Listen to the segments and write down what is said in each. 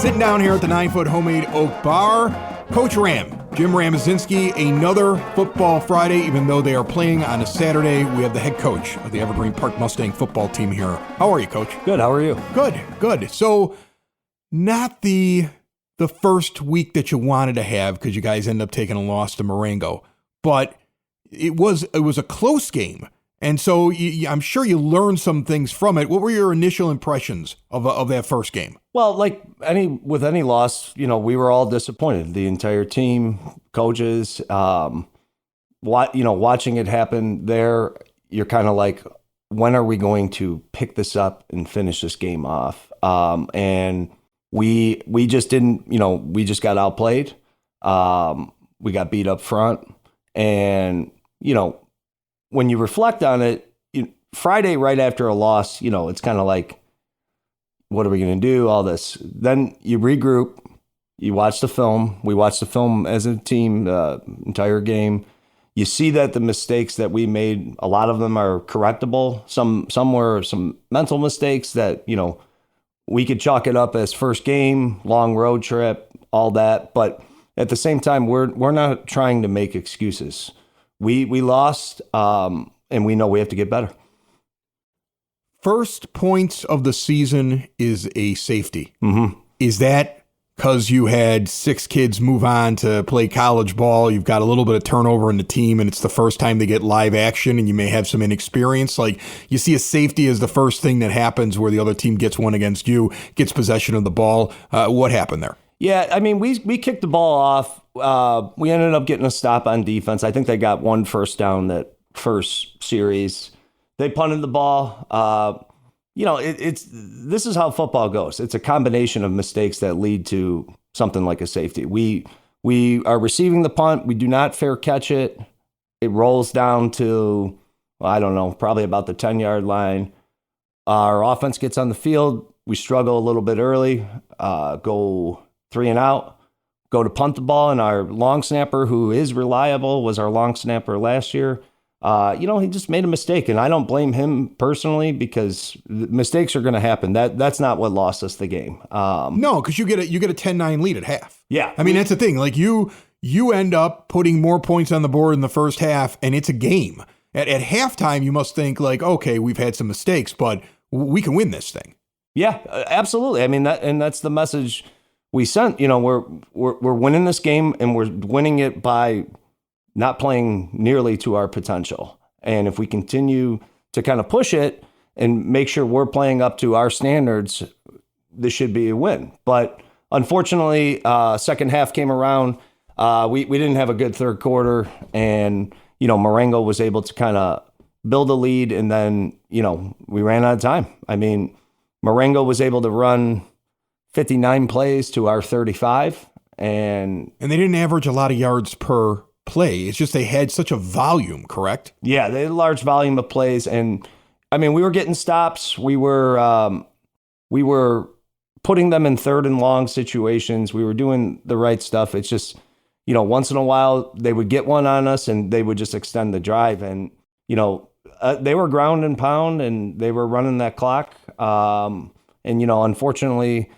Sitting down here at the 9-foot homemade oak bar, Coach Ram, Jim Ramazinski, another football Friday. Even though they are playing on a Saturday, we have the head coach of the Evergreen Park Mustang football team here. How are you, Coach? Good. How are you? Good. So, not the first week that you wanted to have because you guys ended up taking a loss to Marengo, but it was a close game. And so I'm sure you learned some things from it. What were your initial impressions of that first game? Well, with any loss, we were all disappointed. The entire team, coaches, watching it happen there, you're kind of like, when are we going to pick this up and finish this game off? And we just didn't, we just got outplayed. We got beat up front, and when you reflect on it, Friday right after a loss, it's kind of like, what are we going to do? All this. Then you regroup, you watch the film. We watched the film as a team the entire game. You see that the mistakes that we made, a lot of them are correctable. Some were some mental mistakes that, we could chalk it up as first game, long road trip, all that. But at the same time, we're not trying to make excuses. We lost, and we know we have to get better. First points of the season is a safety. Mm-hmm. Is that because you had 6 kids move on to play college ball? You've got a little bit of turnover in the team, and it's the first time they get live action, and you may have some inexperience. Like, you see a safety as the first thing that happens where the other team gets one against you, gets possession of the ball. What happened there? Yeah, we kicked the ball off. We ended up getting a stop on defense. I think they got 1 first down that first series. They punted the ball. This is how football goes. It's a combination of mistakes that lead to something like a safety. We are receiving the punt. We do not fair catch it. It rolls down to, probably about the 10-yard line. Our offense gets on the field. We struggle a little bit early, go 3 and out, go to punt the ball, and our long snapper, who is reliable, was our long snapper last year. He just made a mistake, and I don't blame him personally because mistakes are going to happen. That's not what lost us the game. No, because you get a 10-9 lead at half. Yeah, that's the thing. Like you end up putting more points on the board in the first half, and it's a game. At halftime, you must think like, okay, we've had some mistakes, but we can win this thing. Yeah, absolutely. That's the message we sent. We're winning this game, and we're winning it by not playing nearly to our potential. And if we continue to kind of push it and make sure we're playing up to our standards, this should be a win. But unfortunately, second half came around. We didn't have a good third quarter, and Marengo was able to kind of build a lead, and then we ran out of time. Marengo was able to run 59 plays to our 35, and they didn't average a lot of yards per play. It's just they had such a volume, correct? Yeah, they had a large volume of plays, and we were getting stops. We were putting them in third and long situations. We were doing the right stuff. It's just, once in a while they would get one on us, and they would just extend the drive, and they were ground and pound, and they were running that clock. Unfortunately,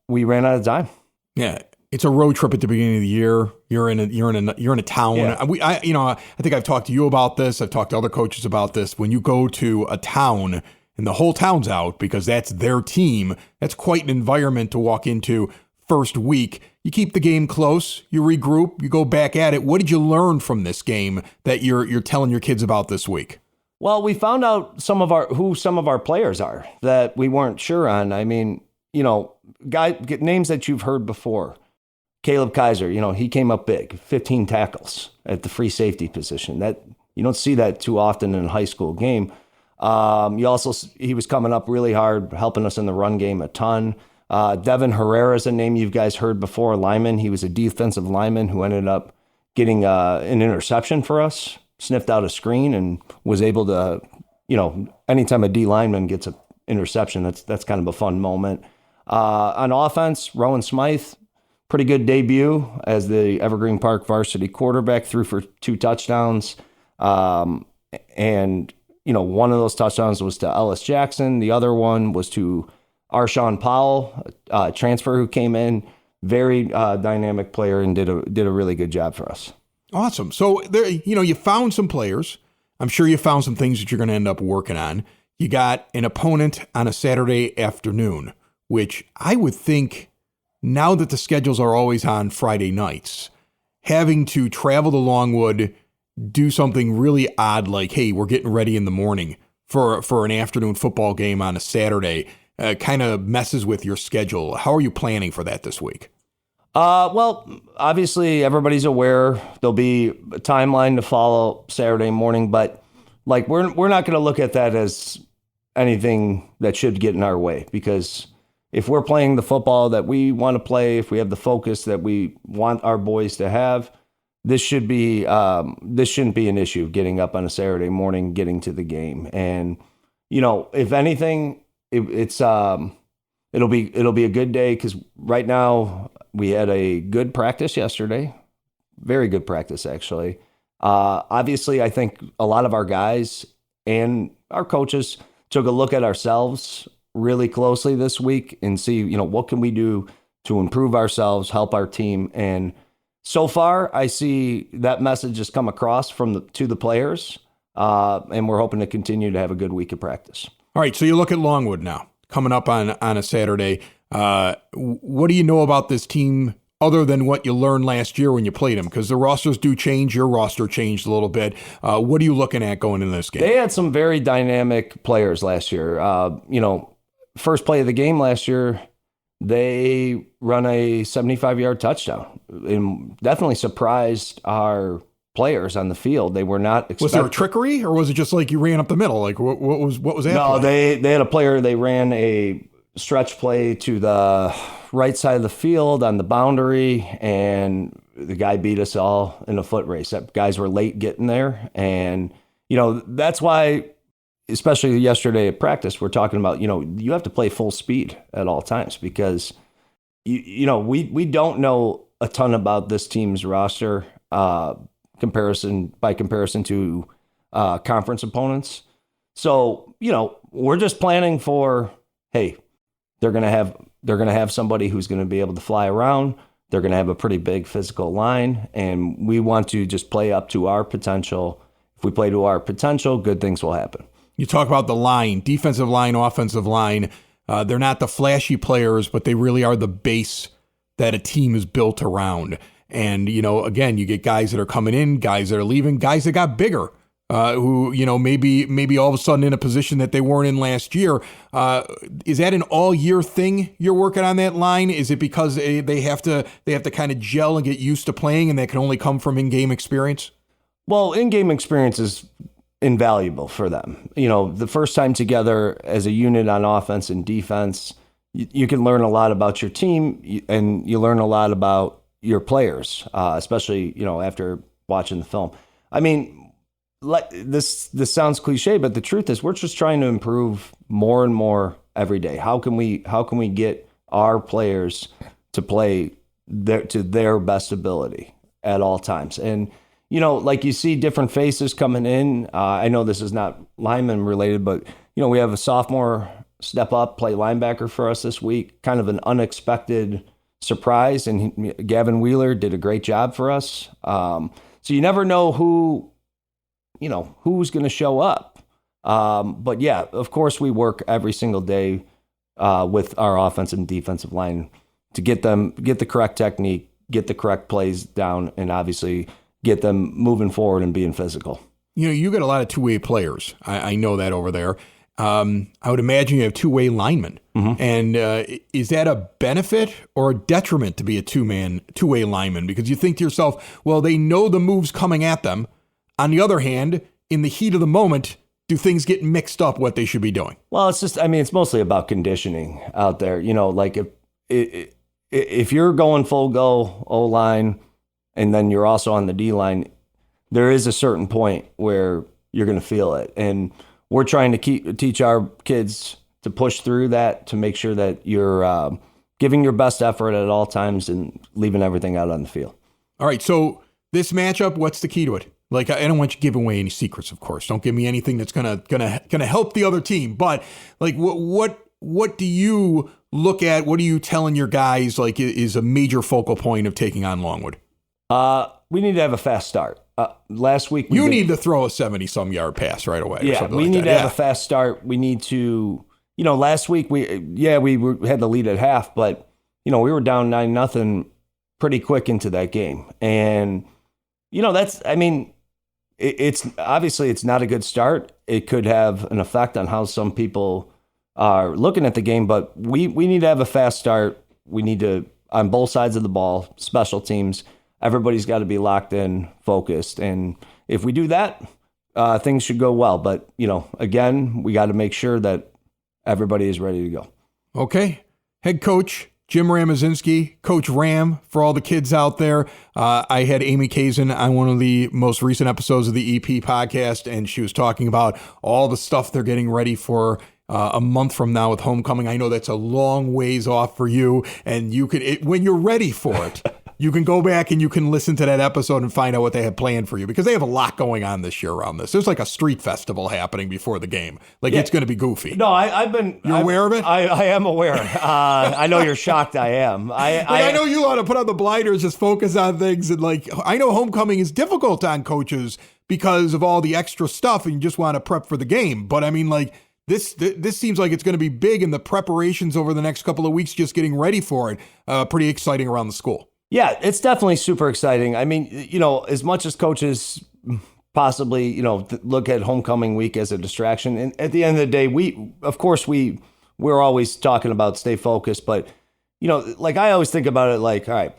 we ran out of time. Yeah. It's a road trip at the beginning of the year. You're in a town. Yeah. I think I've talked to you about this. I've talked to other coaches about this. When you go to a town and the whole town's out because that's their team, that's quite an environment to walk into first week. You keep the game close, you regroup, you go back at it. What did you learn from this game that you're telling your kids about this week? Well, we found out who some of our players are that we weren't sure on. Names that you've heard before. Caleb Kaiser, he came up big, 15 tackles at the free safety position. That you don't see that too often in a high school game. He was coming up really hard, helping us in the run game a ton. Devin Herrera is a name you guys heard before, lineman. He was a defensive lineman who ended up getting an interception for us, sniffed out a screen, and was able to, anytime a D lineman gets an interception, that's kind of a fun moment. On offense, Rowan Smythe, pretty good debut as the Evergreen Park varsity quarterback, threw for 2 touchdowns. And, one of those touchdowns was to Ellis Jackson. The other one was to Arshawn Powell, transfer who came in, very dynamic player and did a really good job for us. Awesome. So there, you found some players. I'm sure you found some things that you're going to end up working on. You got an opponent on a Saturday afternoon, which I would think now that the schedules are always on Friday nights, having to travel to Longwood, do something really odd like, hey, we're getting ready in the morning for an afternoon football game on a Saturday, kind of messes with your schedule. How are you planning for that this week? Well, obviously everybody's aware there'll be a timeline to follow Saturday morning, but like we're not going to look at that as anything that should get in our way, because if we're playing the football that we want to play, if we have the focus that we want our boys to have, this shouldn't be an issue getting up on a Saturday morning, getting to the game. And, if anything, it'll be a good day, because right now we had a good practice yesterday, very good practice, actually. Obviously, I think a lot of our guys and our coaches took a look at ourselves really closely this week and see, what can we do to improve ourselves, help our team. And so far, I see that message has come across to the players, and we're hoping to continue to have a good week of practice. All right, so you look at Longwood now, coming up on a Saturday. What do you know about this team other than what you learned last year when you played them? Because the rosters do change. Your roster changed a little bit. What are you looking at going into this game? They had some very dynamic players last year. First play of the game last year, they run a 75-yard touchdown and definitely surprised our players on the field. They were not expecting. Was there a trickery, or was it just like you ran up the middle? Like what was that? No, play? they had a player. They ran a stretch play to the right side of the field on the boundary, and the guy beat us all in a foot race. Guys were late getting there, and that's why, especially yesterday at practice, we're talking about, you have to play full speed at all times, because we don't know a ton about this team's roster comparison to conference opponents. So, we're just planning for, hey, they're going to have somebody who's going to be able to fly around. They're going to have a pretty big physical line, and we want to just play up to our potential. If we play to our potential, good things will happen. You talk about the line, defensive line, offensive line. They're not the flashy players, but they really are the base that a team is built around. And, again, you get guys that are coming in, guys that are leaving, guys that got bigger, who, maybe all of a sudden in a position that they weren't in last year. Is that an all-year thing you're working on that line? Is it because they have to kind of gel and get used to playing, and that can only come from in-game experience? Well, in-game experience is invaluable for them. The first time together as a unit on offense and defense, you can learn a lot about your team, and you learn a lot about your players, especially, after watching the film. I mean, this sounds cliche, but the truth is we're just trying to improve more and more every day. How can we get our players to play to their best ability at all times? And, like you see different faces coming in. I know this is not lineman related, but, we have a sophomore step up, play linebacker for us this week, kind of an unexpected surprise. And Gavin Wheeler did a great job for us. So you never know who's going to show up. But yeah, of course we work every single day with our offensive and defensive line to get the correct technique, get the correct plays down, and obviously get them moving forward and being physical. You got a lot of two-way players. I know that over there. I would imagine you have two-way linemen. Mm-hmm. And is that a benefit or a detriment to be a two-way lineman? Because you think to yourself, well, they know the moves coming at them. On the other hand, in the heat of the moment, do things get mixed up what they should be doing? Well, it's mostly about conditioning out there. Like if you're going full go O-line and then you're also on the D-line, there is a certain point where you're going to feel it. And we're trying to teach our kids to push through that, to make sure that you're giving your best effort at all times and leaving everything out on the field. All right, so this matchup, what's the key to it? Like, I don't want you to give away any secrets, of course. Don't give me anything that's gonna help the other team. But like, what what do you look at? What are you telling your guys like is a major focal point of taking on Longwood? We need to have a fast start. Last week, you need to throw a 70-some yard pass right away. Yeah, we need to have a fast start. We need to, last week we had the lead at half, but we were down 9-0 pretty quick into that game, and it's obviously it's not a good start. It could have an effect on how some people are looking at the game, but we need to have a fast start. We need to, on both sides of the ball, special teams. Everybody's got to be locked in, focused. And if we do that, things should go well. But, again, we got to make sure that everybody is ready to go. Okay. Head coach Jim Ramazinski, Coach Ram, for all the kids out there. I had Amy Kazin on one of the most recent episodes of the EP podcast, and she was talking about all the stuff they're getting ready for a month from now with homecoming. I know that's a long ways off for you, and you can, when you're ready for it, you can go back and you can listen to that episode and find out what they have planned for you, because they have a lot going on this year around this. There's like a street festival happening before the game. It's going to be goofy. No, You're aware of it? I am aware. I know you're shocked. I am. I know you ought to put on the blinders, just focus on things. And I know homecoming is difficult on coaches because of all the extra stuff and you just want to prep for the game. But this seems like it's going to be big, and the preparations over the next couple of weeks, just getting ready for it, pretty exciting around the school. Yeah, it's definitely super exciting. I mean, as much as coaches possibly, look at homecoming week as a distraction, and at the end of the day, we're always talking about stay focused, but I always think about it all right,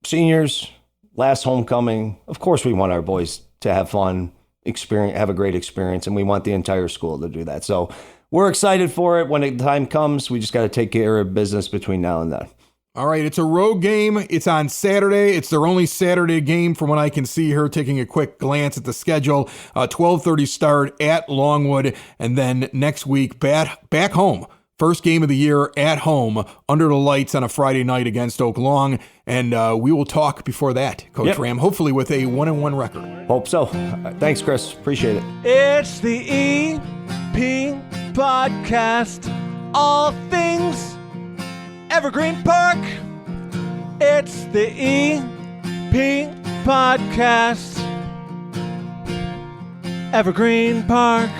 seniors, last homecoming, of course we want our boys to have fun, have a great experience, and we want the entire school to do that. So we're excited for it. When the time comes, we just got to take care of business between now and then. All right, it's a road game. It's on Saturday. It's their only Saturday game from what I can see here, taking a quick glance at the schedule. 12:30 start at Longwood, and then next week back home. First game of the year at home under the lights on a Friday night against Oak Long, and we will talk before that, Coach Ram, hopefully with a 1-1 record. Hope so. Thanks, Chris. Appreciate it. It's the EP Podcast, all things Evergreen Park. It's the EP Podcast, Evergreen Park.